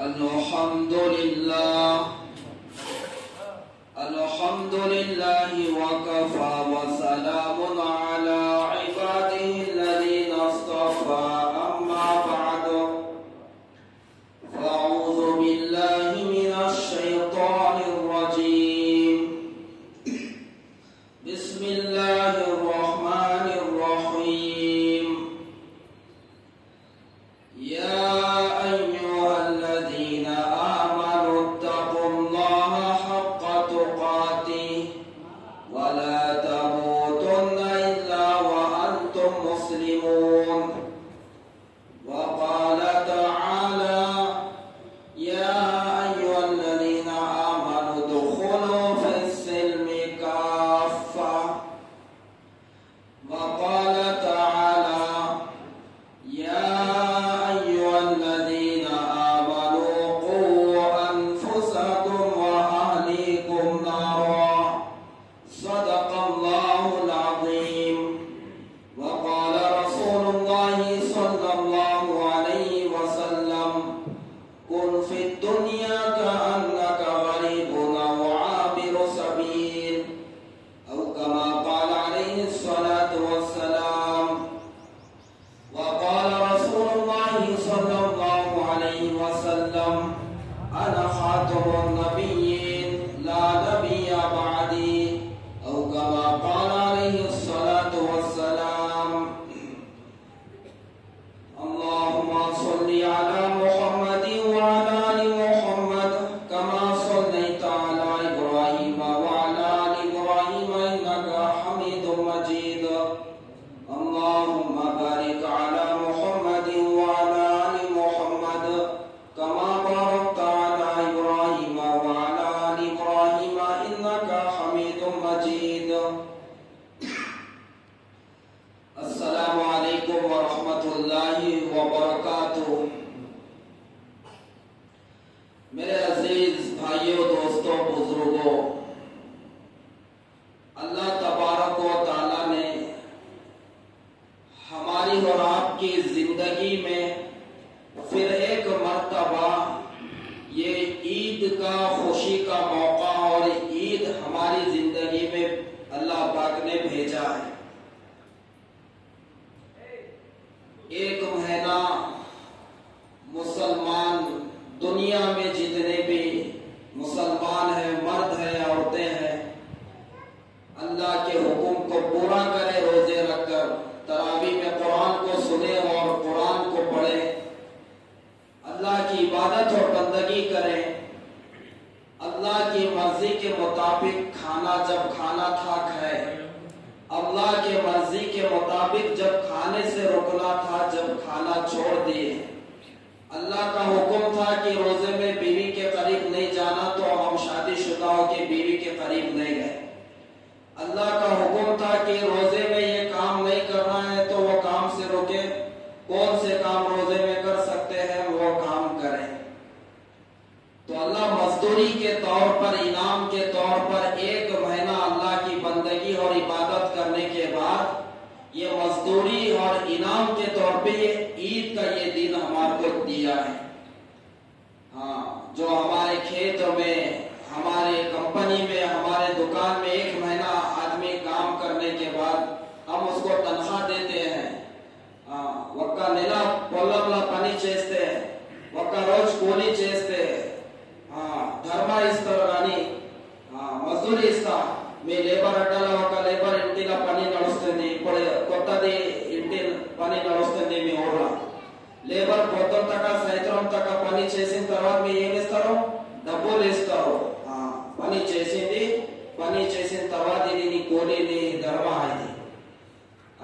अल्हम्दुलिल्लाह वकफा वसलामुन अला इबादिही अल्लज़ीना इस्तफ़ा अम्मा बअदु फ़अऊज़ु बिल्लाहि मिनश शैतानिर रजीम बिस्मिल्लाहिर रहमानिर रहीम या मेरे अजीज भाइयों, दोस्तों, बुजुर्गों, अल्लाह तबारक व तआला ने हमारी और आपकी जिंदगी में फिर एक मर्तबा ये ईद का खुशी का मौका और ईद हमारी जिंदगी में अल्लाह पाक ने भेजा है। एक महीना मुसलमान दुनिया में जितने भी मुसलमान हैं, मर्द हैं, औरतें हैं, अल्लाह के हुक्म को पूरा करें, रोजे रखकर तरावी में कुरान को सुने और कुरान को पढ़े, अल्लाह की इबादत और बंदगी करें, अल्लाह की मर्जी के मुताबिक खाना जब खाना था खाए, अल्लाह के मर्जी के मुताबिक जब खाने से रुकना था, जब खाना छोड़ दिए। अल्लाह का हुक्म था कि रोजे में बीवी के करीब नहीं जाना, तो हम शादीशुदाओं की बीवी के करीब नहीं गए। अल्लाह का हुक्म था कि रोजे में ये काम नहीं करना है, तो वो काम से रुके। कौन से काम रोजे में कर सकते हैं वो काम करें। तो अल्लाह मजदूरी के तौर पर, इनाम के तौर पर एक महीना अल्लाह की बंदगी और इबादत करने के बाद ये मजदूरी और इनाम के तौर पे ये ईद का ये दिन हमारे को दिया है। हाँ, जो हमारे खेत में, हमारे कंपनी में, हमारे दुकान में एक महीना आदमी काम करने के बाद हम उसको तनख्वाह देते हैं। ఒక్క నెల పొలంలో పని చేస్తే ఒక్క రోజు కూలీ చేస్తే ధర్మ ఇస్తారు, కానీ మజూరీ ఇస్తా. మీ లేబర్ అడ్డాలో ఒక లేబర్ ఇంటిలో పని నడుస్తుంది, ఇప్పుడు కొత్తది ఇంటి పని నడుస్తుంది మీ ఊర్లో. లేబర్ పొద్దున తక్క సాయంత్రం తక్క పని చేసిన తర్వాత మీరు ఏమి ఇస్తారు? డబ్బులు ఇస్తారు. పని చేసిన తర్వాత ఇది నీ కూలీ, నీ ధర్మ. ఇది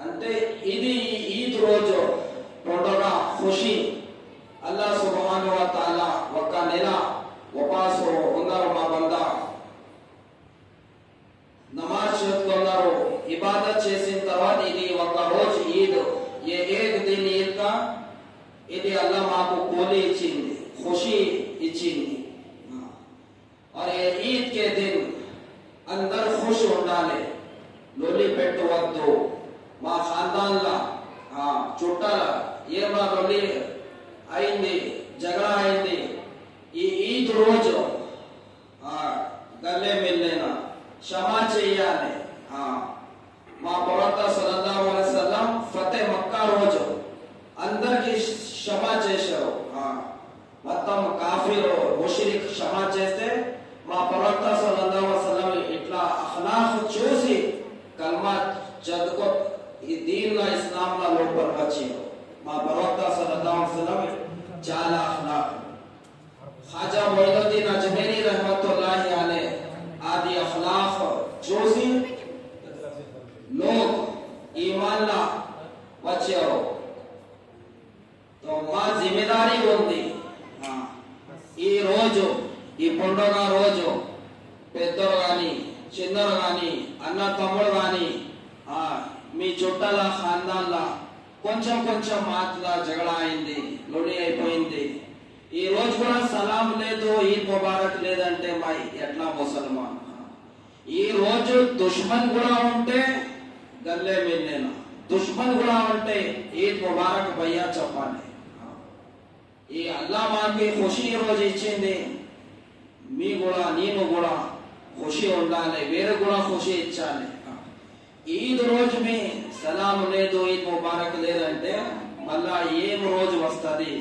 అంటే ఇది ఈద్ రోజు పండుగ ఖుషి. అల్లాహ్ సుబ్హానహు వ తఆలా ఒక్క నెల ఉపవాసం ఉన్నారు మా బందా, నమాజ్ చదువుకున్నారు, ఇబాదత్ చేసిన తర్వాత ఇది ఒక రోజు ఈద్. ये एक दिन ईद का ఇది అల్లాహ్ మాకు కూలీ ఇచ్చింది, ఖుషి ఇచ్చింది. और ये ईद के दिन अंदर खुश ఉండాలి, లోలి పెట్టవద్దు. మా ఖాందాన్ల చుట్టాల ఏమా లొల్లి అయింది, జగడ అయింది, మొత్తం కాఫీర్ ముషరిక్ క్షమా చేస్తే మా ప్రవక్త సల్లల్లాహు అలైహి వసల్లం ఇట్లా అఖ్లాఖ్ చూసి కల్మా చదువుకో ఈ దీన్లో ఇస్లాంలో లోపల వచ్చారు. మా ప్రవక్త సల్లల్లాహు అలైహి వసల్లం చాలా అఖ్లాఖ్. ఖాజా మొయినుద్దీన్ అజ్మీరీ रहमतुल्लाहि अलैह आदि अखलाक చూసి लोग ईमान ला వచ్చారు. तो మా జిమ్మేదారీ ఉంది. ఈ రోజు ఈ పండుగ రోజు పెద్దలు గాని చిన్నలు గాని అన్న తమ్ముడు గాని మీ చుట్టాల ఖాందాన్లా కొంచెం కొంచెం మాటల జగడ అయింది, లొడి అయిపోయింది. ఈ రోజు కూడా సలాం లేదు, ఈద్ ముబారక్ లేదంటే మా ఎట్లా ముసల్మాన్? ఈ రోజు దుష్మన్ కూడా ఉంటే గల్లే మిన్నేనా, దుష్మన్ కూడా ఉంటే ఈద్ ముబారక్ భయ్యా చెప్పాలి. ఈ అల్లా మాకి ఖుషి ఈ రోజు ఇచ్చింది, మీ కూడా నేను కూడా ఖుషి ఉండాలి, వేరే కూడా ఖుషి ఇచ్చాలి. ఈద్ రోజు మీ సలాం లేదు, ఈద్ ముబారక్ లేదంటే మళ్ళా ఏం రోజు వస్తుంది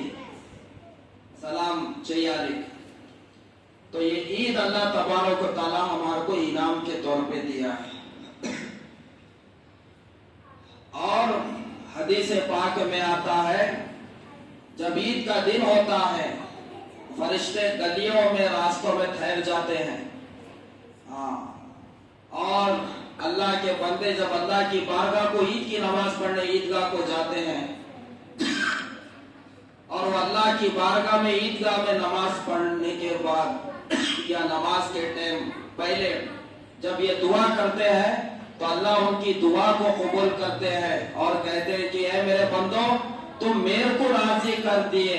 सलाम चाहिए. तो ये ईद अल्लाह तबारक व तआला हमारे को इनाम के तौर पे दिया है. और हदीस पाक में आता है जब ईद का दिन होता है फरिश्ते गलियों में रास्तों में ठहर जाते हैं. और अल्लाह के बंदे जब अल्लाह की बारगाह को ईद की नमाज पढ़ने ईदगाह को जाते हैं और वो अल्लाह की बारगाह में ईदगाह में नमाज पढ़ने के बाद या नमाज के टाइम पहले जब ये दुआ करते हैं तो अल्लाह उनकी दुआ को कबूल करते हैं और कहते हैं कि ऐ मेरे बंदो तुम मेरे को राजी कर दिए,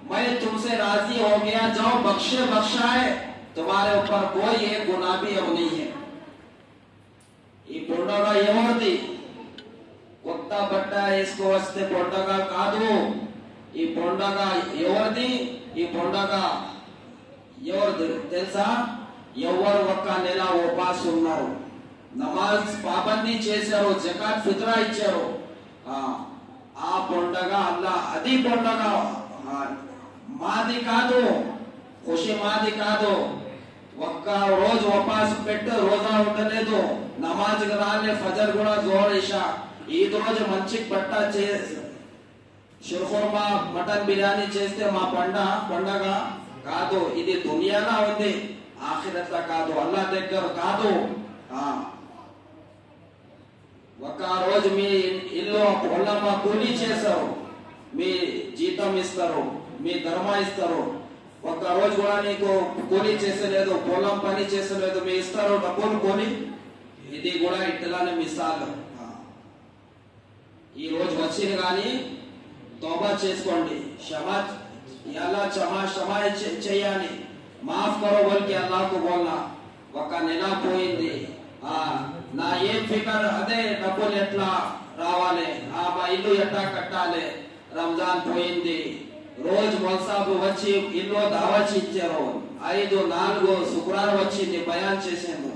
मैं तुमसे राजी हो गया, जाओ बख्शे बख्शाए, तुम्हारे ऊपर कोई एक गुनाह भी अब नहीं है. ये पोंडगा एवर्दी కొత్త బట్ట వేసుకో వస్తే పొండగా కాదు. ఈ పండుగ ఎవరిది? ఈ పండుగ ఎవరిది తెలుసా? ఎవరు ఒక్క నెల ఉపాసం ఉన్నారు, నమాజ్ పాబందీ చేశారు, జకాత్ ఫిత్రా ఇచ్చారు, ఆ పండుగ అల్లా అది పండుగ మాది కాదు, ఖుషి మాది కాదు. ఒక్క రోజు ఉపాసం పెట్టి రోజా ఉండలేదు, నమాజ్ రాలే, ఫజర్ కూడా జోహర్ ఇషా. ఈ రోజు మంచి బట్ట షుర్ఖుర్మా మటన్ బిర్యానీ చేస్తే మా పండగ కాదు. ఇది దునియాలో ఉంది, ఆఖిరత్లో కాదు, అల్లా దగ్గర కాదు. ఒక రోజు మీ ఇల్లు పొలమా కూలీ చేస్తారు, మీ జీతం ఇస్తారు, మీ ధర్మ ఇస్తారు. ఒక్క రోజు కూడా నీకు కూలీ చేసలేదు, పొలం పని చేసలేదు, మీ ఇస్తారు డబ్బులు కూలీ. ఇది కూడా ఇట్లానే మిసాల్. ఈ రోజు వచ్చింది కానీ తౌబా చేసుకోండి, క్షమా చేయాలి, మాఫ్ కరో బోల్కి అల్లాహకు బోల్నా. ఒక నెల పోయింది, నా ఏం ఫికర్ అదే డబ్బులు ఎట్లా రావాలి, మా ఇల్లు ఎట్లా కట్టాలి. రంజాన్ పోయింది, రోజు మొల్సాబు వచ్చి ఇల్లు దావచ్చి ఇచ్చారు. 5-4 శుక్రవారం వచ్చింది, బయాన్ చేసాను.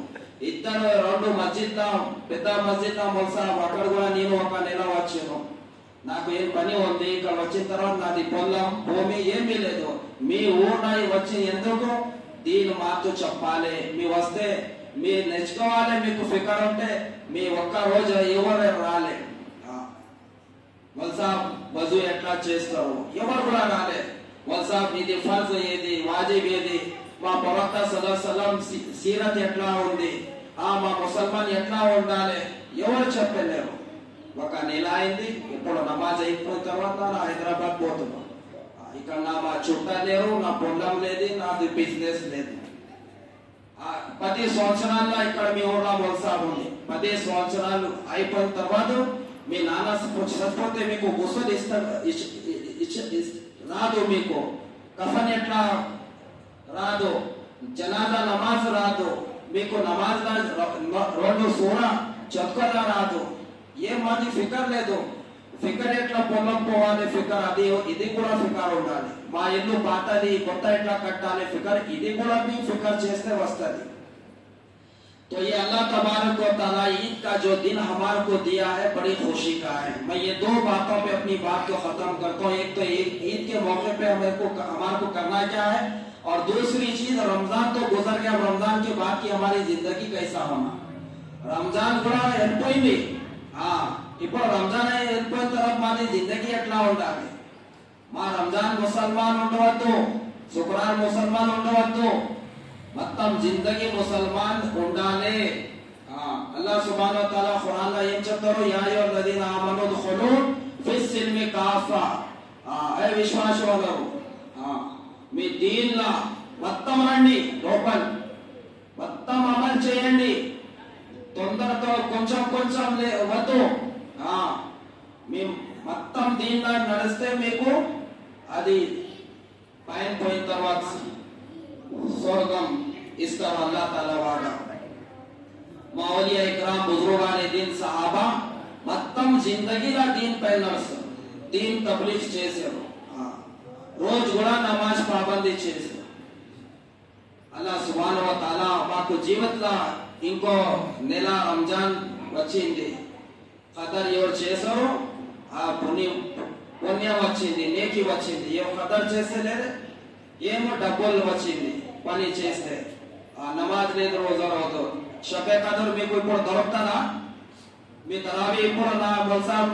ఇద్దరు 2 మస్జిద్ పెద్ద మస్జిద్ మొల్సాబ్, అక్కడ కూడా నేను ఒక నెల వచ్చాను. నాకు ఏం పని ఉంది, ఇక్కడ వచ్చిన తర్వాత నాది పొలం భూమి ఏమీ లేదు. మీ ఊళ్ళో వచ్చి ఎందుకు దీని మాతో చెప్పాలి, మీ వస్తే మీ నేర్చుకోవాలి. మీకు ఫికర్ ఉంటే మీ ఒక్క రోజు ఎవరు రాలే. వల్సాబ్ వజూ ఎట్లా చేస్తారు, ఎవరు కూడా రాలే. వల్సాబ్ ఇది ఫర్జ్ ఏది, వాజిబ్ ఏది, మా ప్రవక్త సల్లల్లాహు అలైహి వసల్లం సీరత్ ఎట్లా ఉంది, మా ముసల్మాన్ ఎట్లా ఉండాలి, ఎవరు చెప్పలేరు. ఒక నెల అయింది, ఇప్పుడు నమాజ్ అయిపోయిన తర్వాత నా హైదరాబాద్ పోతున్నా. ఇక్కడ మా చుట్టాలు లేరు, నా పొలం లేదు, నాది బిజినెస్ లేదు. 10 సంవత్సరాల్లో ఇక్కడ మీ ఊళ్ళో వల్సాబ్ ఉంది. 10 సంవత్సరాలు అయిపోయిన తర్వాత మీ నాన్న చచ్చిపోతే మీకు గుసలు రాదు, మీకు కఫన్ ఎట్లా రాదు, జనాజా నమాజ్ రాదు, మీకు నమాజ్ 2 సూరా చదువుకోదా రాదు. ఏం మాది ఫికర్ లేదు. ఫికర్ ఎట్లా పొలం పోవాలి, ఫికర్ అది ఇది కూడా ఫికర్ ఉండాలి. మా ఇల్లు పాతది కొత్త ఎట్లా కట్టాలి ఫికర్, ఇది కూడా మీ ఫికర్ చేస్తే వస్తుంది. तो ये अल्लाह तबारक व तआला ईद का जो दिन हमारे को दिया है बड़ी खुशी का है। मैं ये दो बातों पे अपनी बात को खत्म करता हूँ। एक तो ईद के मौके पे हमारे को करना क्या है, और दूसरी चीज रमजान तो गुजर गया, रमजान के बाद की हमारी जिंदगी कैसा होना। रमजान కూడా వెళ్ళిపోయింది, ఇప్పుడు రంజాన్ వెళ్ళిపోయిన తర్వాత మాది జిందగీ ఎట్లా ఉండాలి? మా రంజాన్ ముసల్మాన్ ఉండవద్దు, శుక్రాన్ ముసల్మాన్ ఉండవద్దు, మొత్తం జిందగీ ముసల్మాన్ ఉండాలి। అల్లాహ్ సుబ్హానహు వ తఆలా ఖురాన్ లో ఏం చెప్తారు? యా అయ్యుహల్లదీన ఆమను దుఖులు ఫిస్ సిల్మి కాఫా, ఏ విశ్వాసులారా మీ దీన్లో మొత్తం రండి, లోపల మొత్తం అమలు చేయండి, తొందరతో కొంచెం కొంచెం వద్దు। మీ మొత్తం దీనిలో నడిస్తే మీకు అది పైన పోయిన తర్వాత స్వర్గం ఇస్తారు అల్లాహ్ తాలా వాడు। మౌలియా ఇక్రామ్ బుజుర్గానే దీన్ సహాబా మొత్తం జిందగీలో దీన్ పైన నడుస్తారు, దీన్ తబ్లీగ్ చేశారు, రోజు కూడా నమాజ్ పాబందీ చేశారు। అల్లాహ్ సుబ్హానహు వ తఆలా మాకు జీవితంలో ఇంకో నెల రంజాన్ వచ్చింది, ఖదర్ ఎవరు చేశారో ఆ పుణ్యం వచ్చింది, నేకి వచ్చింది। ఏమో ఖదర్ చేస్తే లేదు, ఏమో డబ్బులు వచ్చింది పని చేస్తే, ఆ నమాజ్ లేదు, రోజా రాదు। షబే ఖదర్ మీకు ఇప్పుడు దొరుకుతుందా? మీ తరావీ ఇప్పుడు నా బల్సాం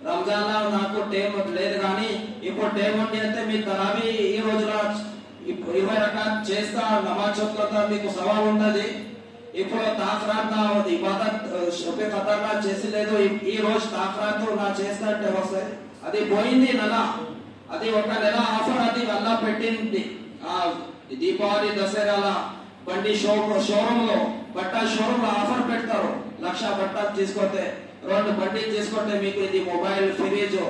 రంజాన్ లో నాకు టైం లేదు, కానీ ఇప్పుడు టైం ఉంది అంటే మీ తరావీ ఈ రోజున 20 రకాత్ చేస్తా, నమాజ్ చదువుతా, మీకు సవాల్ ఉండదు। ఇప్పుడు తాఖరాత్ నా ఇబాదత్ షబే ఖదర్ నా చేసి లేదు, ఈ రోజు తాఖరాత్ నా చేస్తా అంటే వస్తాయి, అది పోయింది నెల, అది ఒక నెల ఆఫర్ అది అల్లా పెట్టింది। దీపావళి దసరాల బండి షోరూమ్ లో బట్ట షోరూమ్ లో ఆఫర్ పెడతారు, 1,00,000 బట్ట తీసుకొస్తే 2 బండి తీసుకుంటే మీకు ఇది మొబైల్ ఫ్రిడ్జ్,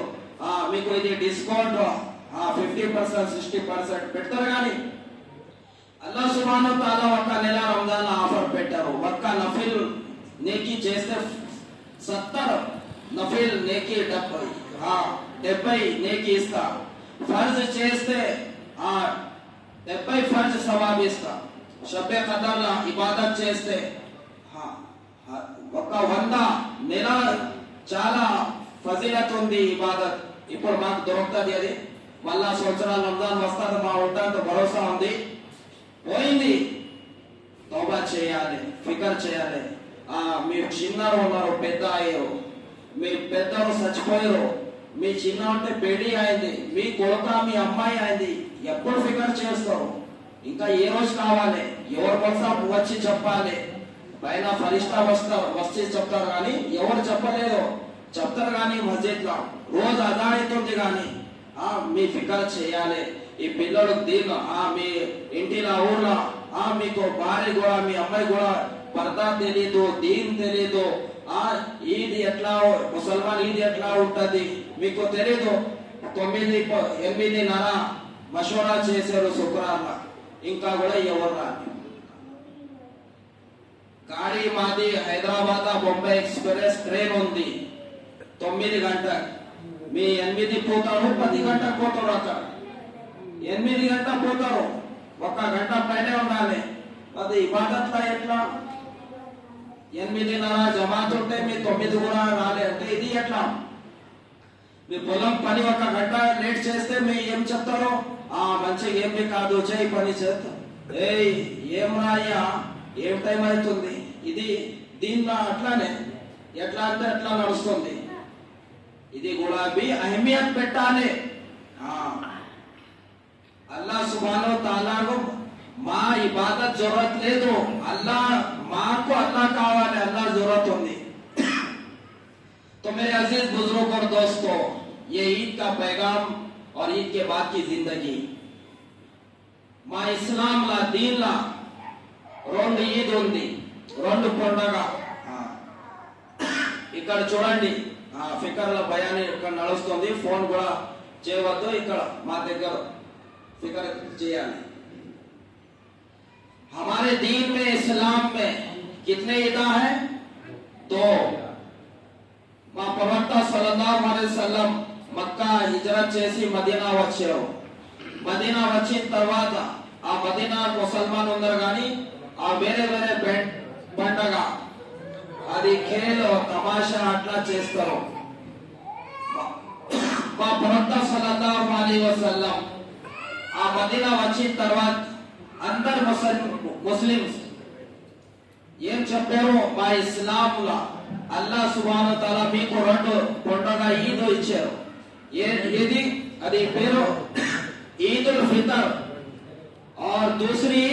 మీకు ఇది డిస్కౌంట్ 50% 60% పెడతారు। కానీ అల్లాహ్ సుబ్హానహు వ తఆలా ఒక నెల రంజాన్ ఆఫర్ పెట్టారు। ఒక్క నఫిల్ నేకి చేస్తే 70 నఫిల్ నేకి 70 నేకి ఇస్తా, ఫర్జ్ చేస్తే 70 ఫర్జ్ సవాబ్ ఇస్తా। షబే ఖదర్ లా ఇబాదత్ చేస్తే ఒక 100 నెల చాలా ఫజిలత్ ఉంది ఇబాదత్, ఇప్పుడు మాకు దొరుకుతుంది అది। మళ్ళా సంవత్సరాలు రంజాన్ వస్తుంది, మా ఉంటాంత భరోసా ఉంది, పోయింది, తౌబా చేయాలి, ఫికర్ చేయాలి। మీ చిన్నారు ఉన్నారు, పెద్ద అయ్యారు, మీ పెద్దలు చచ్చిపోయారు, మీ చిన్న అంటే పెళ్లి అయింది, మీ కొడుక మీ అమ్మాయి అయింది, ఎప్పుడు ఫికర్ చేస్తారు? ఇంకా ఏ రోజు కావాలి? ఎవరి కోసం వచ్చి చెప్పాలి? పైన ఫరిష్తా వచ్చి చెప్తారు, కానీ ఎవరు చెప్పలేదు, చెప్తారు కానీ మస్జిద్ లో రోజు అదాన్ అవుతుంది, కానీ మీ ఫికర్ చేయాలి। ఈ పిల్లలకు దీని మీ ఇంటిలో ఊర్లో మీకు భార్య కూడా మీ అమ్మాయి కూడా పర్దా తెలీదు, దీన్ తెలీదు, ఈద్ ఎట్లా ముసల్మాన్ ఈద్ ఎట్లా ఉంటది మీకు తెలీదు। 9-8:30 మషూరా చేశారు శుక్రవారం, ఇంకా కూడా ఎవరు రాని గాడి మాది హైదరాబాద్ బొంబాయి ఎక్స్ప్రెస్ ట్రైన్ ఉంది, 9 గంటలు, మీ 8 పోతారు, 10 గంటలకు పోతారు, అక్కడ 8 గంటలు పోతారు, 1 గంట పైన ఉండాలి। అది ఇబాదత్ ఎట్లా? 8:30 జమాత్ ఉంటే మీ 9 కూడా రాలే అంటే ఇది ఎట్లా? మీ పొలం పని 1 గంట లేట్ చేస్తే మీ ఏం చెప్తారు? మంచిగా ఏమి కాదు, చేయి పని చేస్తా, ఏం రాయ్యా, ఏం టైం అవుతుంది, ఇది దీనిలో అట్లానే ఎట్లా అంటే ఎట్లా నడుస్తుంది। ఇది కూడా అహమియత్ పెట్టాలి। అల్లాహ్ సుబ్హానహు వ తఆలాకు మా ఇబాదత్ జరూరత్ లేదు, మాకు అల్లాహ్ కావాలి, అల్లాహ్ జరూరత్ ఉంది। तो मेरे अजीज बुजुर्ग और दोस्तों, ये ईद का पैगाम और ईद के बाद की जिंदगी, మా ఇస్లాం లా దీన్ లా 2 ఈద్ ఉంది, 2 పండుగ। ఇక్కడ చూడండి, ఫికర్ ల బయాన్ ఇక్కడ నడుస్తుంది, ఫోన్ కూడా చేయవద్దు, ఇక్కడ మా దగ్గర फिक्र చేయాలి। हमारे दीन में इस्लाम में कितने ईदा है? 2। మా ప్రవక్త సల్లల్లాహు అలైహి వసల్లం మక్కా హిజ్రత్ చేసి మదీనా వచ్చారు, మదీనా వచ్చిన తర్వాత ఆ మదీనా ముసల్మాన్ ఉన్నారు, కానీ ఆ వేరే వేరే పండగ, అది ఖేల్ తమాషా అట్లా చేస్తారు. మా ప్రవక్త సల్లల్లాహు అలైహి వసల్లం ఆ మదీనా వచ్చిన తర్వాత అందరు ముస్లిమ్స్ ఏం చెప్పారు, మా ఇస్లాంలో అల్లాహ్ సుబ్హానహు వ తఆలా మీకు రెండు పండుగ ఈద్ ఇచ్చారు. ఏది అది పేరు ఈదుల్ ఫితర్ और दूसरी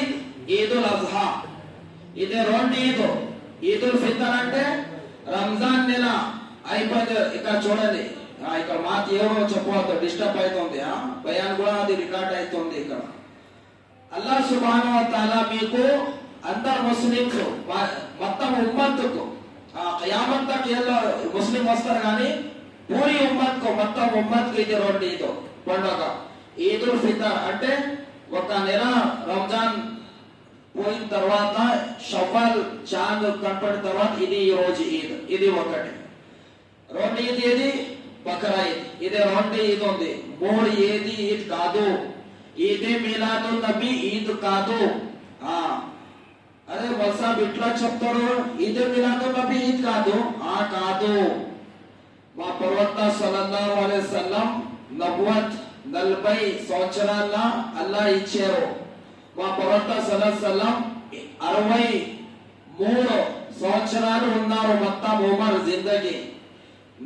ఈదుల్ అజ్హా. ఇది రెండు ఈద్. ఈదుల్ ఫితర్ అంటే రంజాన్ నెల అయిపోయింది. ఇక్కడ చూడండి, ఇక్కడ మాట ఎవరో చెప్పవద్దు, డిస్టర్బ్ అవుతుంది. బయాన్ కూడా అది రికార్డ్ అవుతుంది. ఇక్కడ అల్లాహ్ సుబ్హానహు వ తఆలా మీకు అందరు ముస్లింస్ మొత్తం ఉమ్మత్తుకు ఖియామత్ తక్ ముస్లిం వస్తారు, కానీ పూరి ఉమ్మత్ కు మొత్తం ఉమ్మత్ కు ఇది రెండు ఈద్ పండుగ. ఈదుల్ ఫితర్ అంటే ఒక నెల రంజాన్ పోయిన తర్వాత షవ్వాల్ చాంద్ కనపడిన తర్వాత ఇది ఈ రోజు ఈద్. ఇది ఒకటి. రెండు ఈద్ ఏది బక్రా ఈద్. ఇది రెండు ఈద్ ఉంది. మూడు ఏది ఈద్ కాదు. ఈదే మిలాదున్ నబీ ఈద్ కాదు. అరే వసాబ్ ఇట్లా చెప్తారు, ఈదే మిలాదున్ నబీ ఈద్ కాదు. కాదు. మా ప్రవక్త సల్లల్లాహు అలైహి వసల్లం నబువత్ 40 సంవత్సరాల అల్లా ఇచ్చారు. మా ప్రవక్త సల్లల్లాహు అలైహి వసల్లం 63 సంవత్సరాలు ఉన్నారు మొత్తం ఉమర్ జిందగీ.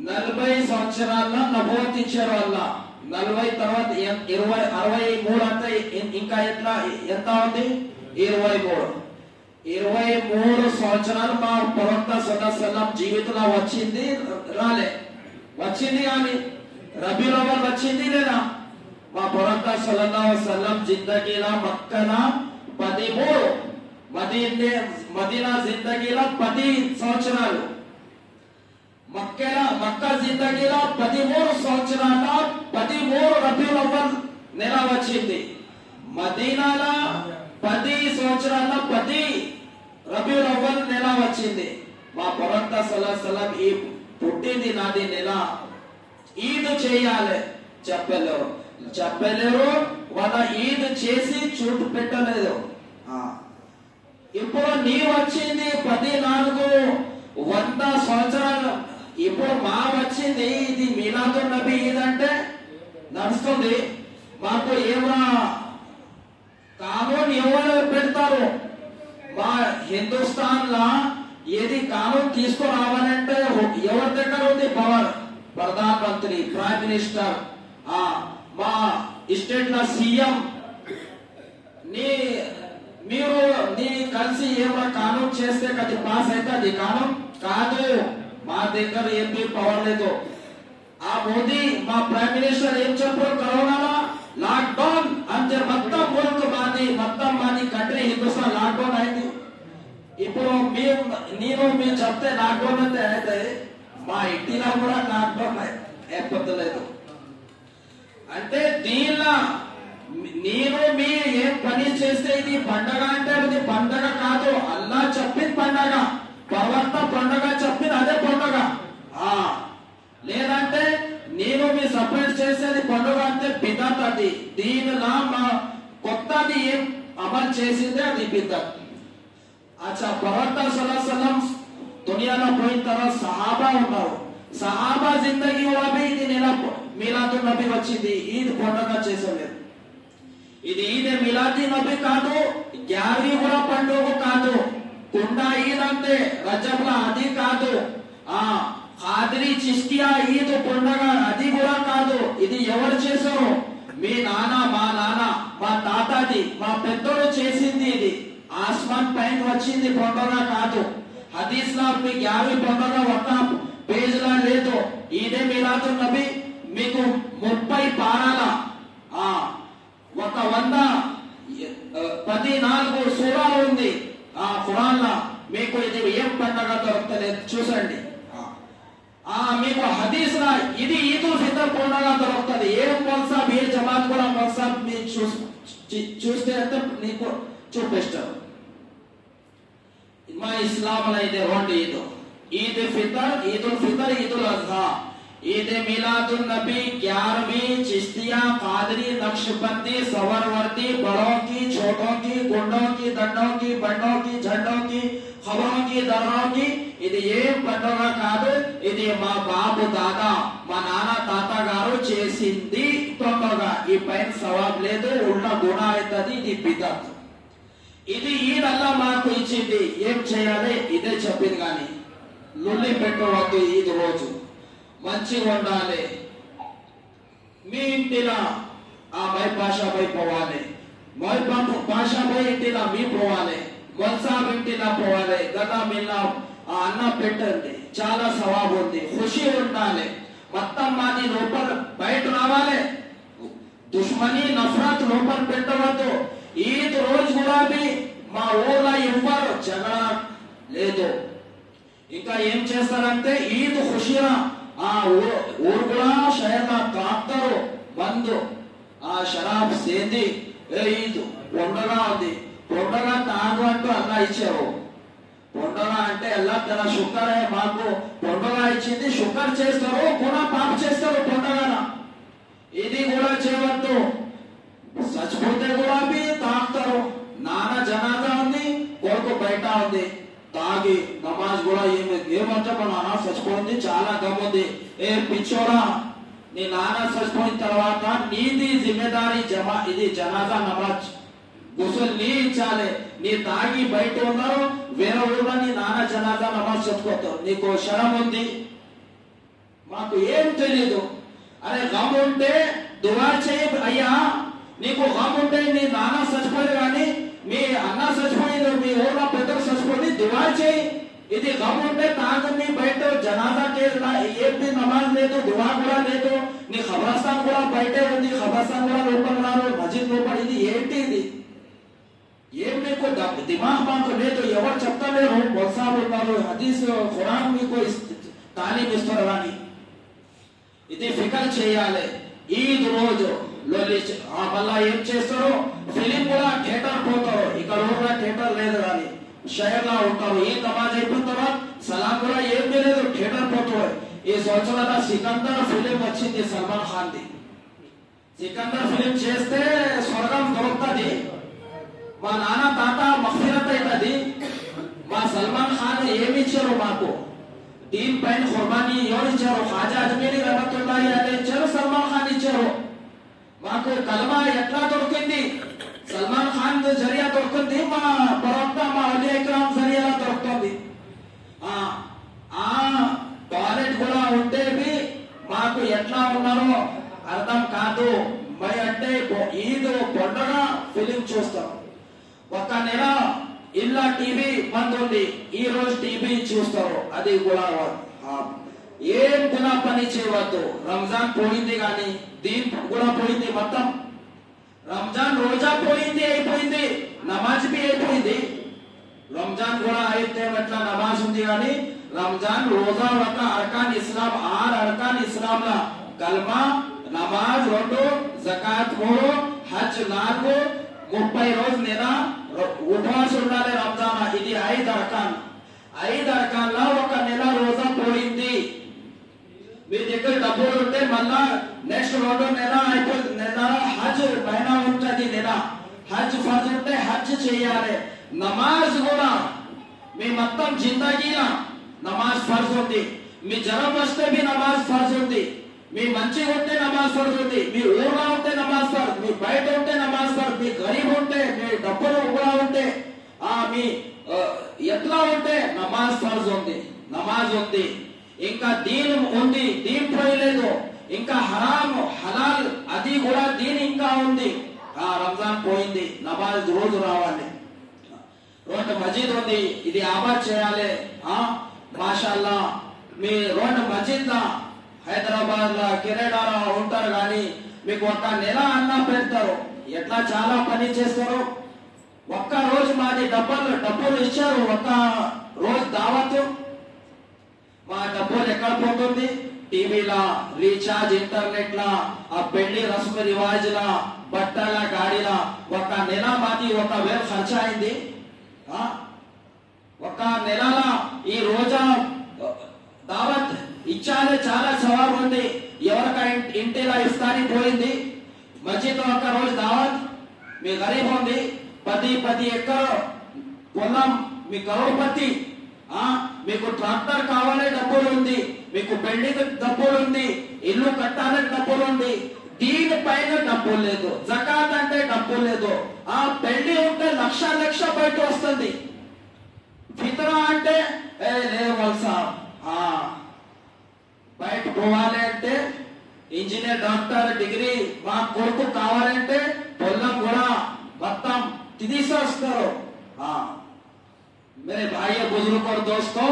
40 సంవత్సరాల నబువత్ ఇచ్చారు అల్లా. 40 తర్వాత 63 అంటే ఇంకా ఎంత ఉంది? 23 సంవత్సరాలు మా ప్రవక్త సల్లల్లాహు అలైహి వసల్లం జీవితంలో వచ్చింది రాలే, వచ్చింది కానీ రబీఉల్ అవ్వల్ వచ్చింది లేదా? మా ప్రవక్త సల్లల్లాహు అలైహి వసల్లం జిందగీలో మక్కన 13, మదీనా జిందగీలో 10 సంవత్సరాలు, మక్కా జిందగీలో 13 సంవత్సరాల 13 రబీఉల్ అవ్వల్ నెల వచ్చింది. మదీనాలో 10 సంవత్సరాల 10 రబీఉల్ అవ్వల్ నెల వచ్చింది. మా ప్రవక్త సల్లల్లాహు అలైహి వసల్లం ఈ పుట్టింది నాది నెల ఈద్ చేయాలి చెప్పలేరు. వాళ్ళ ఈద్ చేసి చూటు పెట్టలేదు. ఇప్పుడు నీ వచ్చింది 1400 సంవత్సరాలు. ఇప్పుడు మా వచ్చింది ఇది మిలాదున్ నబీ ఈద్ అంటే నడుస్తుంది. మాకు ఏమో కానూన్ ఎవరు పెడతారు? మా హిందుస్థాన్ లా ఏది కానూన్ తీసుకురావాలంటే ఎవరి దగ్గర ఉంది power? Pradhan Mantri, prime minister. మా స్టేట్ లో సీఎం. మీరు కలిసి ఏమైనా కానూన్ చేస్తే అది పాస్ అయితే అది కానూన్ కాదు. మా దగ్గర ఏపీ పవర్ లేదు. ఆ మోదీ మా ప్రైమ్ మినిస్టర్ ఏం చెప్పారు? కరోనాలో లాక్డౌన్ అంటే మొత్తం ముల్క్ మాది, మొత్తం మాది కంట్రీ హిందుస్థాన్ లాక్డౌన్ అయింది. ఇప్పుడు మీరు చెప్తే లాక్డౌన్ అయితే మా ఇంటిలో కూడా లాక్డౌన్ అయిపోతలేదు. అంటే దీనిలో మీ ఏం పని చేస్తే ఇది పండగ అంటే అది పండగ కాదు. అల్లా చెప్పింది పండగ, ప్రవక్త పండగ చెప్పింది అదే పండగ. లేదంటే మీ సపరేట్ చేసేది పండుగ అంటే బిదత్. అది దీనిలో మా కొత్తది ఏం అమలు చేసిందే అది బిదత్. అచ్చా, ప్రవక్త సల్లల్లాహు అలైహి వసల్లం దునియాలో పోయిన తర్వాత సహాబా ఉన్నారు. సహాబా జిందగీ ఇది నెల మిలాదున్ నబీ వచ్చింది. ఈద్ పండుగ చేసలేదు. ఇది ఈద్ మిలాదీ నబీ కాదు, 11वीं కూడా పండుగ కాదు. కుండా ఈద్ అంటే రజబ్ల అది కాదు. ఖాదిరీ చిష్తియా ఈద్ పండుగ అది కూడా కాదు. ఇది ఎవరు చేశారు? మీ నాన్న, మా నాన్న, మా తాతది, మా పెద్దోడు చేసింది. ఇది ఆస్మాన్ పైన వచ్చింది పండుగ కాదు. హదీస్ లో మీకు 50 పండుగ ఒక పేజ్ లో లేదు. ఈదే మిలాదున్ నబీ మీకు 30 పారాల ఒక 114 సూరాలు ఉంది ఖురాన్ లో. మీకు ఇది ఏం పండుగ దొరకలేదు చూసండి. మీకు హదీస్ లో ఇది ఈదుల్ ఫితర్ పండుగ దొరుకుతుంది. ఏ మౌల్సాబ్ ఏ జమాత్ కూడా మౌల్సాబ్ మీరు చూస్తే అంటే నీకు చూపిస్తారు. మా ఇస్లాం లో ఇది రెండు ఈద్, ఈద్ ఫితర్, ఈదుల్ ఫితర్, ఈదుల్ అజ్హా. ఈద్ मिलादुन नबी 11वीं चिश्तिया, कादरी, नक्शबंदी, सवरवर्दी, बड़ों की, छोटों की, గుండోं की దండों की బండों की झंडों की खबरों की दर्रों की ఇది ఏం పండుగ కాదు, ఇది మా బాబు దాదా మా నాన్న తాత గారు చేసింది పండుగ. ఈ పైన సవాబ్ లేదు, ఉన్న గుణ అవుతుంది. ఇది బిదత్. ఇది ఈదల్లా మాకు ఇచ్చింది, ఏం చేయాలి ఇదే చెప్పింది. కానీ లొల్లి పెట్టవద్దు. ఈద్ రోజు మంచిగా ఉండాలి. మీ ఇంటిలో ఆ మై పాషాపై పోవాలి, మై పాషాపై ఇంటిలో మీ పోవాలి, మొన్సాబ్ ఇంటిలో పోవాలి. గదా మిల్లా ఆ అన్న పెట్టండి, చాలా సవాబు ఉంది. ఖుషి ఉండాలి. మొత్తం మాది లోపల బయట రావాలి. దుష్మని నఫరత్ లోపల పెట్టవద్దు. ఈద్ రోజు కూడా మా ఊర్లో ఎవ్వరు జగడ లేదు. ఇంకా ఏం చేస్తారంటే ఈద్ ఖుషిగా ఆ ఊరు కూడా షహర్లా తాగుతారు. బంధు ఆ షరాబ్ సేంది ఈద్ పండుగ ఉంది, పండుగ తాగు అంటూ అల్లా ఇచ్చారు. పండుగ అంటే అల్లా తన శుక్రే మాకు పండుగ ఇచ్చింది. శుక్ర చేస్తారు, కూడా పాప చేస్తారు పండుగ. ఇది కూడా చేయవద్దు. చచ్చిపోతే కూడా తాగుతారు. నాన్న జనాజా ఉంది, కొడుకు బయట ఉంది, తాగి నమాజ్ కూడా ఏమంటే మా నాన్న చచ్చిపోయింది, చాలా గమ్ముంది. ఏ పిచ్చోరా, నీ నాన్న చచ్చిపోయిన తర్వాత నీది జిమ్మేదారీ జమా, ఇది జనాజా నమాజ్ గుసల్ నీ ఇచ్చాలి. నీ తాగి బయట ఉన్నారు, వేరే ఊళ్ళో నీ నాన్న జనాజా నమాజ్ చచ్చిపోతావు. నీకు శరం ఉంది, మాకు ఏం తెలీదు. అరే గమ్ ఉంటే దువా చేయి అయ్యా. నీకు గమ్ ఉంటే నీ నాన్న చచ్చిపోయింది, కానీ మీ అన్న చచ్చిపోయింది, మీ ఊళ్ళో పెద్దలు చచ్చిపోయింది, దువా చేయి. ఇది గమ్ ఉంటే తాగని బయట జనాజా ఏమి నమాజ్ లేదు, దువా కూడా లేదు. నీ ఖబరస్థాన్ కూడా బయటే ఉంది, ఖబరస్థాన్ కూడా లోపల రారు, మస్జిద్ లోపల. ఇది ఏంటి? ఇది ఏం మీకు దిమాగ్ మాకు లేదు. ఎవరు చెప్తలేరు, మొత్సాబు ఉన్నారు, హదీస్ ఖురాన్ మీకు తాలీం ఇస్తారు. కానీ ఇది ఫికర్ చేయాలి. ఈద్ రోజు మళ్ళా ఏం చేస్తారు, ఫిలిం కూడా థియేటర్ పోతారు. ఇక్కడ ఊళ్ళో థియేటర్ లేదు, కానీ షహర్లా ఉంటారు. ఈ నమాజ్ అయిపోయిన తర్వాత సలాం కూడా ఏం లేదు, థియేటర్ పోతారు. ఈ సంవత్సరాల సికందర్ ఫిలిం వచ్చింది సల్మాన్ ఖాన్ ది. సికందర్ ఫిలిం చేస్తే స్వర్గం దొరుకుతుంది, మా నాన్న తాత మగ్ఫిరత్ అవుతుంది. మా సల్మాన్ ఖాన్ ఏమి ఇచ్చారు మాకు? దీని పైన ఖుర్బానీ ఎవరు ఇచ్చారు? ఖాజా అజ్మీరీ రహమతుల్లాహి అలైహి ఇచ్చారు, సల్మాన్ ఖాన్ ఇచ్చారు. మాకు కలమా ఎట్లా దొరికింది? సల్మాన్ ఖాన్ జరియా దొరుకుతుంది, మా ప్రవక్త మా ఔలియా ఇక్రామ్ జరియా దొరుకుతుంది. టాయిలెట్ కూడా ఉంటే మాకు ఎట్లా ఉన్నారో అర్థం కాదు. మరి అంటే ఈద్ పండుగ ఫిలిం చూస్తాం. ఒక నెల ఇల్లా టీవీ బంద్ ఉంది, ఈ రోజు టీవీ చూస్తారు. అది కూడా ఏం కూడా పని చేయవద్దు. రంజాన్ పోయింది, కానీ దీన్ కూడా పోయింది. మొత్తం రంజాన్ రోజా పోయింది, అయిపోయింది. నమాజ్ బి అయిపోయింది. రంజాన్ కూడా అయితే ఎట్లా నమాజ్ ఉంది, కానీ రంజాన్ రోజా ఒక అర్కాన్ ఇస్లాం, 6 అర్కాన్ ఇస్లాం లా కల్మా, నమాజ్ 2, జకాత్ 3, హజ్ 4, 30 రోజు నెల ఉపవాసం ఉండాలి రంజాన్. ఇది 5 అర్కాన్. 5 అర్కాన్ లా ఒక నెల రోజా పోయింది. మీ దగ్గర డబ్బులు ఉంటే మళ్ళా నెక్స్ట్ 2 నెల అయిపోయింది. నెల హజ్ పైన ఉంటుంది. నెల హజ్ ఫర్జ్ ఉంటే హజ్ చేయాలి. నమాజ్ కూడా మీ మొత్తం జిందగీలా నమాజ్ ఫర్జ్ ఉంది. మీ జ్వరం వస్తే మీ నమాజ్ ఫర్జ్ ఉంది. మీ మంచిగా ఉంటే నమాజ్ ఫర్జ్ ఉంది. మీ ఊర్లో ఉంటే నమాజ్ ఫర్జ్, మీ బయట ఉంటే నమాజ్ ఫర్జ్, మీ గరీబ్ ఉంటే, మీ డబ్బులు కూడా ఉంటే, మీ ఎట్లా ఉంటే నమాజ్ ఫర్జ్ ఉంది, నమాజ్ ఉంది. ఇంకా దీన్ ఉంది, దీన్ పోయలేదు. ఇంకా హరామ్ హలాల్ అది కూడా దీని ఇంకా ఉంది. రంజాన్ పోయింది, నమాజ్ రోజు రావాలి. రోడ్డు మస్జిద్ ఉంది, ఇది ఆబాద్ చేయాలి. మాషాల్లా మీ రోడ్డు మస్జిద్ లా హైదరాబాద్ లా కిరేడాలో ఉంటారు, కానీ మీకు ఒక నెల అన్న పెడతారు. ఎట్లా చాలా పని చేస్తారు. ఒక్క రోజు మాది డబ్బులు ఇచ్చారు, ఒక్క రోజు దావత్. మా డబ్బులు ఎక్కడ పోతుంది? టీవీలా, రీఛార్జ్, ఇంటర్నెట్ లా, ఆ పెళ్లి రస్మ రివాజ్ లా, బట్టల గాడిలా. ఒక నెల మాది 1,000 ఖర్చు అయింది. ఒక నెలలా ఈ రోజా దావత్ ఇచ్చాలి, చాలా సవాబు ఉంది. ఎవరిక ఇంటిలా ఇస్తాని పోయింది, మస్జిద్ ఒక రోజు దావత్. మీ గరీబ్ ఉంది, 10 ఎకరాలు పొలం, మీ కరోడ్పతి. మీకు ట్రాక్టర్ కావాలే డబ్బులు ఉంది, మీకు బిల్డింగ్ డబ్బులు ఉంది, ఇల్లు కట్టాలని డబ్బులు ఉంది, దీనిపైన డబ్బులు లేదు. జకాత్ అంటే డబ్బులు లేదు. పెళ్లి ఉంటే లక్ష బయట వస్తుంది. ఫితరా అంటే లేవల్సా, బయట పోవాలి అంటే ఇంజనీర్, డాక్టర్, డిగ్రీ మా కొడుకు కావాలంటే పొలం కూడా మొత్తం తీసేస్తారు. मेरे भाई बुजुर्ग और दोस्तों,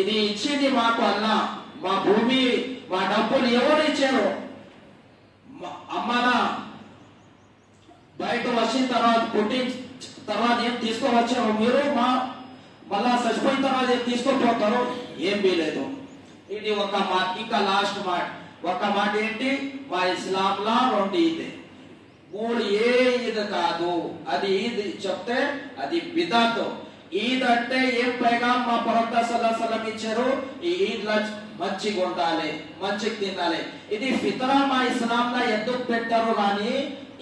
ఇది ఇచ్చింది మాకు అల్లా. మా భూమి, మా డబ్బులు ఎవరు ఇచ్చారు? అమ్మానా బయట వచ్చిన తర్వాత, పుట్టిన తర్వాత ఏం తీసుకోవచ్చారు మీరు? మళ్ళా చచ్చిపోయిన తర్వాత ఏం తీసుకోపోతారు? ఏం లేదు. ఇది ఒక మాట. ఇంకా లాస్ట్ మాట, ఒక మాట ఏంటి? మా ఇస్లాంలా 2 ఈద్, 3 ఏ ఈద్ కాదు. అది ఈద్ చెప్తే అది బిదాత్. ఈద్ అంటే ఏం పైగాం మా ప్రవక్త సల్లల్లాహు అలైహి వసల్లం ఇచ్చారు? ఈ ఈద్ లా మంచిగా ఉండాలి, మంచిగా తినాలి. ఇది ఫితరా మా ఇస్లాంలో ఎందుకు పెట్టారు? కానీ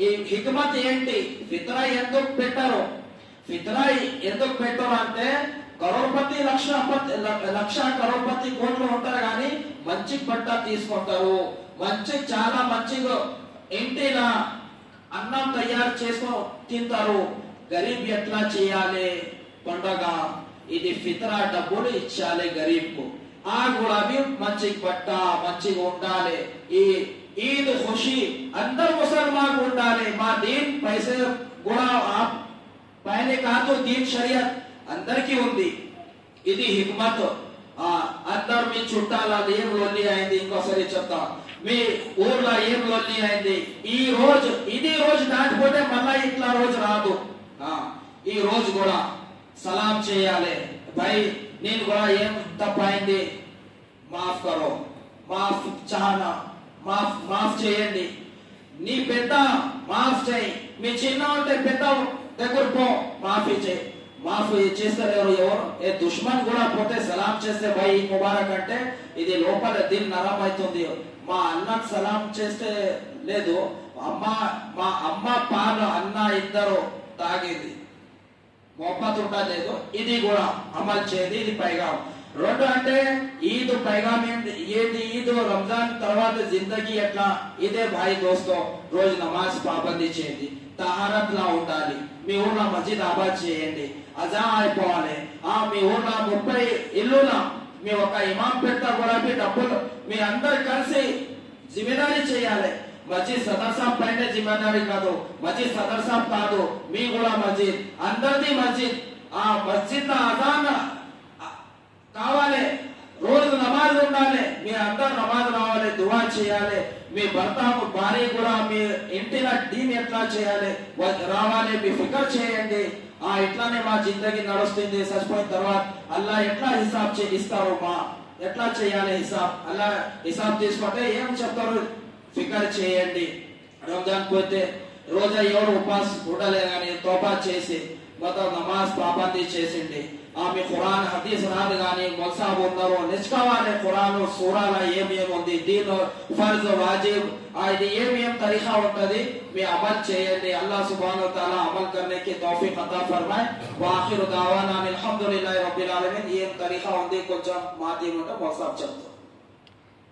ఈ హిక్మత్ ఏంటి? ఫితరా ఎందుకు పెట్టారు? ఫితరా ఎందుకు పెట్టారు అంటే, కరోడ్పతి లక్ష కరోడ్పతి కోట్లు ఉంటారు కానీ మంచి బట్ట తీసుకుంటారు, మంచి చాలా మంచిగా ఇంటిలా అన్నం తయారు చేసుకొని తింటారు. గరీబ్ ఎట్లా చేయాలి పండగ? ఇది ఫితరా డబ్బులు ఇచ్చాలి గరీబ్కు. కూడా మంచి బట్ట, మంచిగా ఉండాలి. ఈ ఈద్ ఖుషి అందరు ముసల్మాన్ ఉండాలి. మా దీన్ పైసే కూడా పైన కాదు, దీన్ షరియత్ అందరికీ ఉంది. ఇది హిక్మత్. అందరు మీ చుట్టాల ఏం లొల్లి అయింది, ఇంకోసారి చెప్తా. మీ ఊర్లో ఏం లొల్లి అయింది, ఈ రోజు ఇది రోజు దాటిపోతే మళ్ళా ఇట్లా రోజు రాదు. ఈ రోజు కూడా సలాం చేయాలి. భాయ్ నేను కూడా ఏం తప్పైంది, మాఫ్ కరో, మాఫ్ చానా, మాఫ్ చేయండి. నీ పెద్ద మాఫ్ చేయి, మీ చిన్న ఉంటే పెద్ద దగ్గర పో, మాఫీ చేయి. మాఫ్ చేస్తారు ఎవరు? ఏ దుష్మన్ కూడా పోతే సలాం చేస్తే భాయ్ ముబారక్ అంటే ఇది లోపల దిల్ నరం అవుతుంది. మా అన్నకు సలాం చేస్తే లేదు, మా అమ్మ పాలు అన్న ఇద్దరు తాగేది మొహబ్బత్ ఉండలేదు. ఇది కూడా అమలు చేయదు. ఇది పైగాం. 2 అంటే ఈద్ పైగాం ఏంటి? ఈద్ రంజాన్ తర్వాత జిందగీ ఎట్లా? ఇదే భాయ్ దోస్తో రోజు నమాజ్ పాబందీ చేయండి, తహారత్ లా ఉండాలి. మీ ఊర్లో మస్జిద్ ఆబాద్ చేయండి, అజా అయిపోవాలి. మీ ఊర్లో 30 ఇల్లులా మీ ఒక ఇమాం పెడతా కూడా మీ డబ్బులు మీ అందరు కలిసి జిమ్మేదారీ చేయాలి. మస్జిద్ సదర్ సాబ్ పైన జిమ్మేదారీ కాదు, మస్జిద్ సదర్ సాబ్ కాదు, మీ కూడా మస్జిద్ అందరిది మస్జిద్. మస్జిద్ లో అజాన్ కావాలి, రోజు నమాజ్ ఉండాలి. మీ అందరు నమాజ్ రావాలి, దువా చేయాలి. మీ భర్త భార్య కూడా మీ ఇంటిలో డీన్ ఎట్లా చేయాలి రావాలి, మీ ఫికర్ చేయండి. ఇట్లానే మా జిందగీ నడుస్తుంది. చచ్చిపోయిన తర్వాత అల్లా ఎట్లా హిసాబ్ ఇస్తారు, మా ఎట్లా చేయాలి హిసాబ్? అల్లా హిసాబ్ తీసుకుంటే ఏం చెప్తారు? ఫికర్ చేయండి. రంజాన్ పోతే రోజా ఎవరు ఉపాస్ ఉండలే కానీ తోబా చేసి మొత్తం నమాజ్ పాబందీ చేసిండి. మీ ఖురాన్ హదీస్ రాదు కానీ మొల్సాబ్ ఉన్నారు, నేర్చుకోవాలి. ఖురాన్ సూరాల ఏమేమి ఉంది, దీన్ ఫర్జ్ వాజిబ్, ఇది ఏమేం తరీఖా ఉంటది, మీ అమల్ చేయండి. అల్లాహ్ సుబ్హానహు వ తఆలా అమల్ करने की तौफीक अता फरमाए. वाखिर दावाना अल्हम्दुलिल्लाहि रब्बिल आलमीन. ఏం తరీఖా ఉంది కొంచెం మాది ఉంటే మొల్సాబ్ చెప్తారు.